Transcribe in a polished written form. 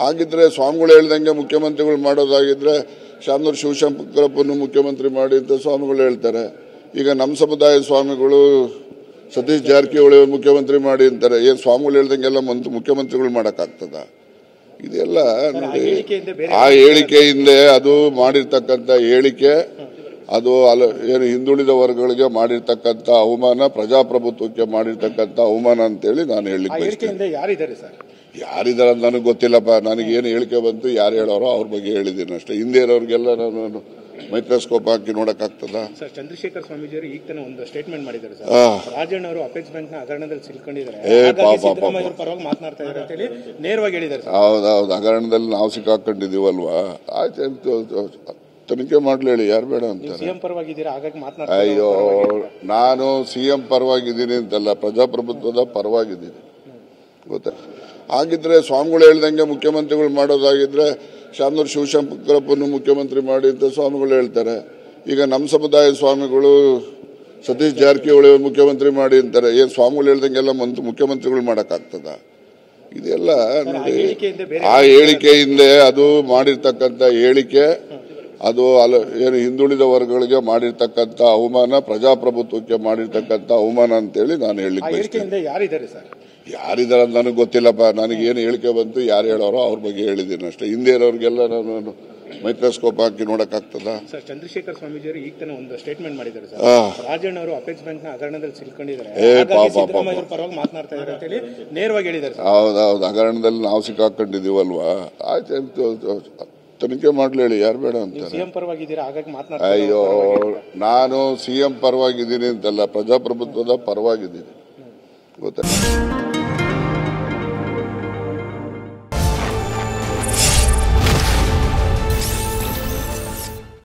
ಆಗಿದ್ರೆ ಸ್ವಾಮಿಗಳು ಹೇಳ್ದಂಗೆ ಮುಖ್ಯಮಂತ್ರಿಗಳು ಮಾಡೋದಾಗಿದ್ರೆ ಶಾಮನೂರು ಶಿವಶಂಕರಪ್ಪನ್ನು ಮುಖ್ಯಮಂತ್ರಿ ಮಾಡಿ ಅಂತ ಸ್ವಾಮಿಗಳು ಹೇಳ್ತಾರೆ. ಈಗ ನಮ್ಮ ಸಮುದಾಯದ ಸ್ವಾಮಿಗಳು ಸತೀಶ್ ಜಾರಕಿಹೊಳಿ ಮುಖ್ಯಮಂತ್ರಿ ಮಾಡಿ ಅಂತಾರೆ. ಏನು ಸ್ವಾಮಿಗಳು ಹೇಳ್ದಂಗೆಲ್ಲ ಮುಖ್ಯಮಂತ್ರಿಗಳು ಮಾಡೋಕ್ಕಾಗ್ತದ? ಇದೆಲ್ಲ ನೋಡಿ, ಆ ಹೇಳಿಕೆಯಿಂದ ಅದು ಮಾಡಿರ್ತಕ್ಕಂಥ ಹೇಳಿಕೆ ಅದು ಏನು ಹಿಂದುಳಿದ ವರ್ಗಗಳಿಗೆ ಮಾಡಿರ್ತಕ್ಕಂಥ ಅವಮಾನ, ಪ್ರಜಾಪ್ರಭುತ್ವಕ್ಕೆ ಮಾಡಿರ್ತಕ್ಕಂಥ ಅವಮಾನ ಅಂತೇಳಿ ನಾನು ಹೇಳಲಿಕ್ಕೆ ಬಯಸ್ತೇನೆ. ಯಾರಿದ್ದಾರೆ ಅಂತ ನನಗೆ ಗೊತ್ತಿಲ್ಲಪ್ಪ. ನನಗೇನು ಹೇಳಿಕೆ ಬಂತು, ಯಾರು ಹೇಳೋರೋ ಅವ್ರ ಬಗ್ಗೆ ಹೇಳಿದ್ದೀನಿ ಅಷ್ಟೇ. ಹಿಂದೆ ಇರೋರಿಗೆಲ್ಲ ನಾನು ಮೈಕ್ರೋಸ್ಕೋಪ್ ಹಾಕಿ ನೋಡಕ್ಕಾಗ್ತದ? ಸರ್, ಚಂದ್ರಶೇಖರ್ ಸ್ವಾಮೀಜಿಯವರು ಈಗ ತಾನೇ ಒಂದು ಸ್ಟೇಟ್ಮೆಂಟ್ ಮಾಡಿದ್ದಾರೆ ಸರ್. ರಾಜಣ್ಣ ಅವರು ಅಪೆಕ್ಸ್ ಬ್ಯಾಂಕ್ ನ ಹಗರಣದಲ್ಲಿ ಸಿಲ್ಕೊಂಡಿದ್ದಾರೆ, ಪರವಾಗಿ ಮಾತನಾಡ್ತಾ ಇದ್ದಾರೆ ಅಂತ ಹೇಳಿ ನೇರವಾಗಿ ಹೇಳಿದ್ದಾರೆ. ಹೌದೌದು, ಹಗರಣದಲ್ಲಿ ನಾವು ಸಿಕ್ಕಾಕೊಂಡಿದೀವಲ್ವಾ? ಆಯ್ತು, ತನಿಖೆ ಮಾಡ್ಲಿ, ಹೇಳಿ, ಯಾರು ಬೇಡ ಅಂತ. ಸಿಎಂ ಪರವಾಗಿದ್ದೀರಾ, ಹಾಗಾಗಿ ಮಾತನಾಡ್ತಾ. ಅಯ್ಯೋ, ನಾನು ಸಿಎಂ ಪರವಾಗಿದ್ದೀನಿ ಅಂತಲ್ಲ, ಪ್ರಜಾಪ್ರಭುತ್ವದ ಪರವಾಗಿದ್ದೀನಿ, ಗೊತ್ತಾ? ಆಗಿದ್ರೆ ಸ್ವಾಮಿಗಳು ಹೇಳ್ದಂಗೆ ಮುಖ್ಯಮಂತ್ರಿಗಳು ಮಾಡೋದಾಗಿದ್ರೆ ಶಾಮನೂರು ಶಿವಶಂಕರಪ್ಪನ್ನು ಮುಖ್ಯಮಂತ್ರಿ ಮಾಡಿ ಅಂತ ಸ್ವಾಮಿಗಳು ಹೇಳ್ತಾರೆ. ಈಗ ನಮ್ಮ ಸಮುದಾಯದ ಸ್ವಾಮಿಗಳು ಸತೀಶ್ ಜಾರಕಿಹೊಳಿ ಮುಖ್ಯಮಂತ್ರಿ ಮಾಡಿ ಅಂತಾರೆ. ಏನು ಸ್ವಾಮಿಗಳು ಹೇಳ್ದಂಗೆಲ್ಲ ಮುಖ್ಯಮಂತ್ರಿಗಳು ಮಾಡೋಕ್ಕಾಗ್ತದ? ಇದೆಲ್ಲ ನೋಡಿ, ಆ ಹೇಳಿಕೆಯಿಂದ ಅದು ಮಾಡಿರ್ತಕ್ಕಂಥ ಹೇಳಿಕೆ ಅದು ಏನು ಹಿಂದುಳಿದ ವರ್ಗಗಳಿಗೆ ಮಾಡಿರ್ತಕ್ಕಂಥ ಅವಮಾನ, ಪ್ರಜಾಪ್ರಭುತ್ವಕ್ಕೆ ಮಾಡಿರ್ತಕ್ಕಂಥ ಅವಮಾನ ಅಂತೇಳಿ ನಾನು ಹೇಳಲಿಕ್ಕೆ ಬಯಸ್ತೇನೆ. ಯಾರಿದ್ದಾರೆ ಅಂತ ನನಗೆ ಗೊತ್ತಿಲ್ಲಪ್ಪ. ನನಗೇನು ಹೇಳಿಕೆ ಬಂತು, ಯಾರು ಹೇಳೋರೋ ಅವ್ರ ಬಗ್ಗೆ ಹೇಳಿದ್ದೀನಿ ಅಷ್ಟೇ. ಹಿಂದೆ ಇರೋರಿಗೆಲ್ಲ ನಾನು ಮೈಕ್ರೋಸ್ಕೋಪ್ ಹಾಕಿ ನೋಡಕ್ಕಾಗ್ತದ? ಸರ್, ಚಂದ್ರಶೇಖರ್ ಸ್ವಾಮೀಜಿಯವರು ಈಗ ತಾನೇ ಒಂದು ಸ್ಟೇಟ್ಮೆಂಟ್ ಮಾಡಿದ್ದಾರೆ ಸರ್. ರಾಜಣ್ಣ ಅವರು ಅಪೆಕ್ಸ್ ಬ್ಯಾಂಕ್ ನ ಹಗರಣದಲ್ಲಿ ಸಿಲ್ಕೊಂಡಿದ್ದಾರೆ, ಪರವಾಗಿ ಮಾತನಾಡ್ತಾ ಇದ್ದಾರೆ ಅಂತ ಹೇಳಿ ನೇರವಾಗಿ ಹೇಳಿದ್ದಾರೆ. ಹೌದೌದು, ಹಗರಣದಲ್ಲಿ ನಾವು ಸಿಕ್ಕಾಕೊಂಡಿದೀವಲ್ವಾ? ಆಯ್ತು, ತನಿಖೆ ಮಾಡ್ಲಿ, ಹೇಳಿ, ಯಾರು ಬೇಡ ಅಂತ. ಸಿಎಂ ಪರವಾಗಿದ್ದೀರಾ, ಹಾಗಾಗಿ ಮಾತನಾಡ್ತಾ. ಅಯ್ಯೋ, ನಾನು ಸಿಎಂ ಪರವಾಗಿದ್ದೀನಿ ಅಂತಲ್ಲ, ಪ್ರಜಾಪ್ರಭುತ್ವದ ಪರವಾಗಿದ್ದೀನಿ, ಗೊತ್ತಾ?